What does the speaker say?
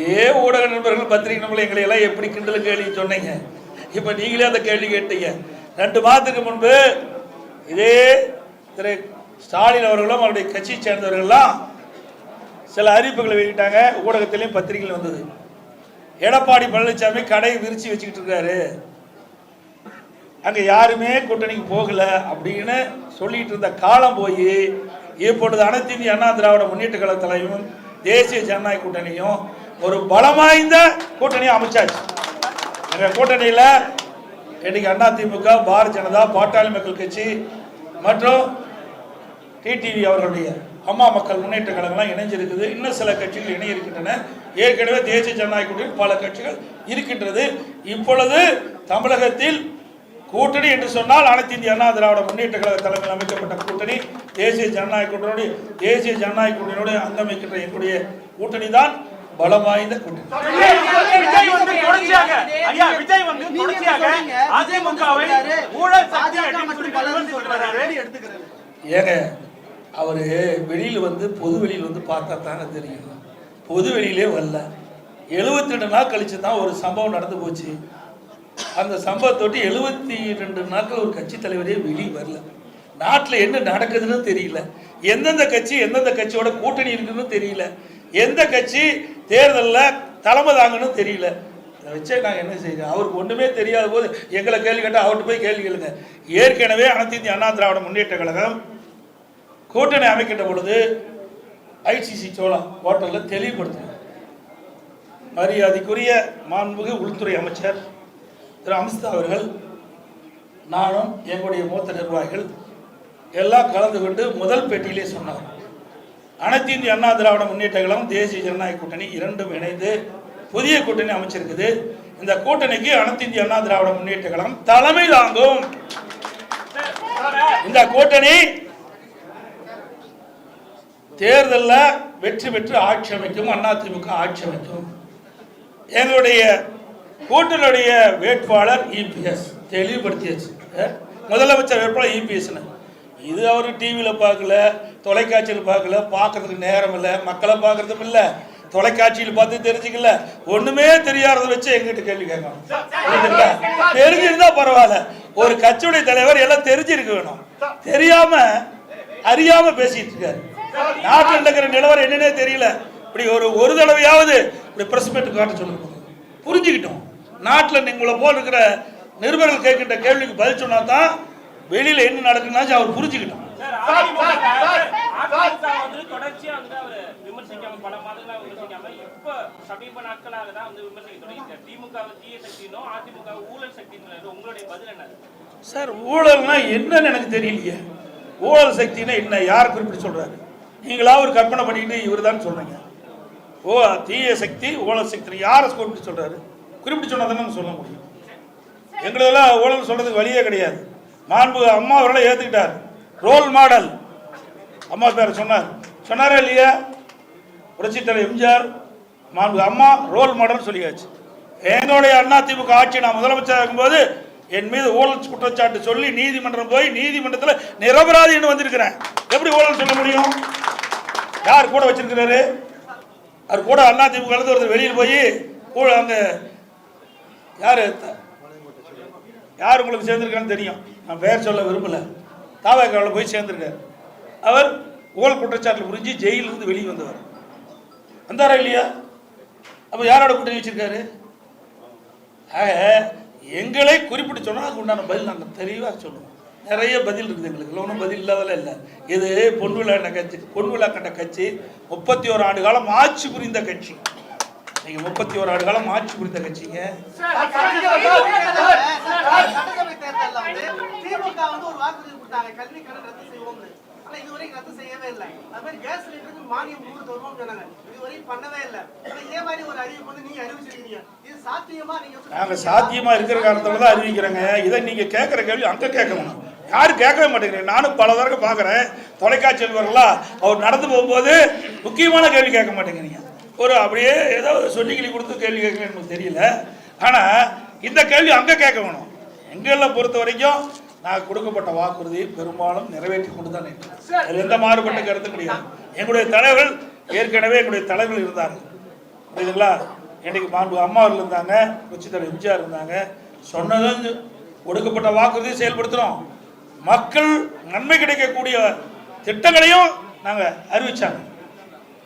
இதே ஊடக நண்பர்கள் பத்திரிகை நண்பர்கள் எங்களை எல்லாம் எப்படி கிண்டல் கேள்வி சொன்னீங்க, இப்போ நீங்களே அந்த கேள்வி கேட்டீங்க. 2 மாதத்துக்கு முன்பு இதே திரு ஸ்டாலின் அவர்களும் அவருடைய கட்சியை சேர்ந்தவர்கள்லாம் சில அறிவிப்புகளை வெளியிட்டாங்க, ஊடகத்திலையும் பத்திரிகையில் வந்தது. எடப்பாடி பழனிசாமி கடையை விரிச்சு வச்சுக்கிட்டு இருக்காரு, அங்கே யாருமே கூட்டணிக்கு போகல அப்படின்னு சொல்லிட்டு இருந்த காலம் போய் இப்பொழுது அனைத்து இந்திய அண்ணா திராவிட முன்னேற்ற கழக தலைவரும் தேசிய ஜனநாயக கூட்டணியும் ஒரு பலம் வாய்ந்த கூட்டணியை அமைச்சாச்சு. எங்கள் கூட்டணியில் இன்னைக்கு அதிமுக, பாரதிய ஜனதா, பாட்டாளி மக்கள் கட்சி மற்றும் டிடிவி அவர்களுடைய அம்மா மக்கள் முன்னேற்ற கழகம்லாம் இணைஞ்சிருக்குது. இன்னும் சில கட்சிகள் இணைய இருக்கின்றன. ஏற்கனவே தேசிய ஜனநாயக கூட்டணியில் பல கட்சிகள் இருக்கின்றது. இப்பொழுது தமிழகத்தில் கூட்டணி என்று சொன்னால் அனைத்து இந்திய அண்ணா திராவிட முன்னேற்ற கழக தலைமையில் அமைக்கப்பட்ட கூட்டணி தேசிய ஜனநாயக கூட்டணியோடு அங்கமைக்கின்ற எங்களுடைய கூட்டணி தான் பலம் வாய்ந்த கூட்டணி. ஏங்க அவரு வெளியில் வந்து பொது வெளியில் வந்து பார்த்தா தானே தெரியும். பொது வெளியிலே வரல. 72 நாள் கழிச்சு தான் ஒரு சம்பவம் நடந்து போச்சு. அந்த சம்பவத்தொட்டி 72 நாட்கள் ஒரு கட்சி தலைவரே வெளியே வரல. நாட்டில் என்ன நடக்குதுன்னு தெரியல. எந்தெந்த கட்சியோட கூட்டணி இருக்குன்னு தெரியல. எந்த கட்சி தேர்தலில் தலைமை தாங்கன்னு தெரியல. இதை வச்சே நாங்கள் என்ன செய்யறோம்? அவருக்கு ஒன்றுமே தெரியாத போது எங்களை கேள்வி கேட்டால் அவர்கிட்ட போய் கேள்வி கேளுங்க. ஏற்கனவே அனைத்து இந்திய அண்ணா திராவிட முன்னேற்ற கழகம் கூட்டணி அமைக்கின்ற பொழுது ஐசிசி சோழா ஹோட்டலில் தெளிவுபடுத்தினார். மரியாதைக்குரிய மாண்புமிகு உள்துறை அமைச்சர் திரு அமித்ஷா அவர்கள், நானும் எங்களுடைய மூத்த நிர்வாகிகள் எல்லாம் கலந்து கொண்டு முதல் பேட்டியிலே சொன்னார், அனைத்து இந்திய அண்ணா திராவிட முன்னேற்ற கழகம் தேசிய ஜனநாயக கூட்டணி இரண்டும் இணைந்து புதிய கூட்டணி அமைச்சிருக்குது. இந்த கூட்டணிக்கு அனைத்து இந்திய அண்ணா திராவிட முன்னேற்ற கழகம் தலைமை தாங்கும். இந்த கூட்டணி தேர்தலில் வெற்றி பெற்று ஆட்சி அமைக்கும். அதிமுக ஆட்சி அமைக்கும். எங்களுடைய கூட்டணியுடைய வேட்பாளர் இபிஎஸ் தெளிவுபடுத்தியாச்சு. முதலமைச்சர் வேட்பாளர் இபிஎஸ். இது அவர் டிவியில் பார்க்கல, தொலைக்காட்சியில் பார்க்கல, பார்க்கறதுக்கு நேரம் இல்லை, மக்களை பார்க்கறதும் இல்லை, தொலைக்காட்சியில் பார்த்து தெரிஞ்சுக்கல, ஒண்ணுமே தெரியாததை வச்சு எங்கிட்ட கேள்வி கேட்கணும். தெரிஞ்சிருந்தா பரவாயில்ல. ஒரு கட்சியுடைய தலைவர் எல்லாம் தெரிஞ்சிருக்க வேணும். தெரியாம அறியாம பேசிட்டு இருக்காரு. நாட்டில் நடக்கிற நிலவரம் என்னன்னே தெரியல. இப்படி ஒரு தடவையாவது இப்படி பிரஸ் மீட் காட்ட சொல்லுங்க, புரிஞ்சுக்கிட்டோம். நாட்டில் உங்களை போல் இருக்கிற நிருபர்கள் கேட்கின்ற கேள்விக்கு பதில் சொன்னா தான் வெளியில என்ன நடக்குதுன்னு அவர் புரிஞ்சுக்கிட்டோம். சார் ஊழல்னா என்னன்னு எனக்கு தெரியலையே. ஊழல் சக்தினா என்ன, யார் குறிப்பிட்டு சொல்றாரு? நீங்களா ஒரு கற்பனை பண்ணிட்டு இவர் தான் சொல்றீங்க. தீய சக்தி ஊழல் சக்தி யாரை குறிப்பிட்டு சொல்றாரு? குறிப்பிட்டு சொன்னா தானே சொல்ல முடியும். எங்களெல்லாம் ஊழல் சொல்றதுக்கு வழியே கிடையாது. மாண்பு அம்மா அவர்களை ஏற்றுக்கிட்டார். ரோல் மாடல் அம்மா பேர் சொன்னாரா இல்லையா? புரட்சித்தலைவர் எம்ஜிஆர், மாண்பு அம்மா ரோல் மாடல் சொல்லியாச்சு. எங்களுடைய அதிமுக ஆட்சி நான் முதலமைச்சர் இருக்கும்போது என் மீது ஊழல் குற்றச்சாட்டு சொல்லி நீதிமன்றம் போய் நீதிமன்றத்தில் நிரபராதின்னு வந்திருக்கிறேன். எப்படி ஊழல் சொல்ல முடியும்? யார் கூட வச்சிருக்கிறாரு? அவர் கூட அதிமுக ஒருத்தர் வெளியில் போய் அங்க யார் உங்களுக்கு சேர்ந்திருக்கான்னு தெரியும், நான் பெயர் சொல்ல விரும்பல. தாவகாவில் போய் சேர்ந்திருக்காரு. அவர் ஊழல் குற்றச்சாட்டில் புரிஞ்சு ஜெயிலிருந்து வெளியே வந்தவர். வந்தாரா இல்லையா? அப்ப யாரோட கூட்டணி வச்சிருக்காரு? எங்களை குறிப்பிட்டு சொன்னால் அதுக்கு உண்டான பதில் நாங்கள் தெளிவாக சொல்லுவோம். நிறைய பதில் இருக்குது எங்களுக்கு. ஒன்றும் பதில் இல்லாதெல்லாம் இல்லை. இது பொன்விழா கண்ட கட்சி 31 ஆண்டு காலம் ஆட்சி புரிந்த கட்சி. நீங்க 31 ஆண்டு காலம் ஆட்சி புரிந்த கட்சிங்க. நாங்க சாத்தியமா இருக்கிற காரணத்துல தான் அறிவிக்கிறேங்க. இதை நீங்க கேட்கிற கேள்வி அங்க கேட்கணும். யாரும் கேட்கவே மாட்டேங்கிறீங்க. நானும் பல தடவை பார்க்குறேன் தொலைக்காட்சியில் வரலாம். அவர் நடந்து போகும்போது முக்கியமான கேள்வி கேட்க மாட்டேங்கிறீங்க. ஒரு அப்படியே ஏதோ சொல்லிக்கிளி கொடுத்து கேள்வி கேட்கணும்னு எனக்கு தெரியல. ஆனால் இந்த கேள்வி அங்கே கேட்க வேணும். எங்களெல்லாம் பொறுத்த வரைக்கும் நான் கொடுக்கப்பட்ட வாக்குறுதி பெரும்பாலும் நிறைவேற்றி கொண்டு தான் இருக்கிறேன். எந்த மாறுபட்ட கருத்து கிடையாது. எங்களுடைய தலைவர்கள் ஏற்கனவே எங்களுடைய தலைவர்கள் இருந்தார்கள். புரியுதுங்களா? இன்னைக்கு மாண்பு அம்மா அவர்கள் இருந்தாங்க, உச்சித்தலைவர் எம்ஜிஆர் இருந்தாங்க, சொன்னதும் ஒடுக்கப்பட்ட வாக்குறுதியை செயல்படுத்துகிறோம். மக்கள் நன்மை கிடைக்கக்கூடிய திட்டங்களையும் நாங்கள் அறிவிச்சாங்க.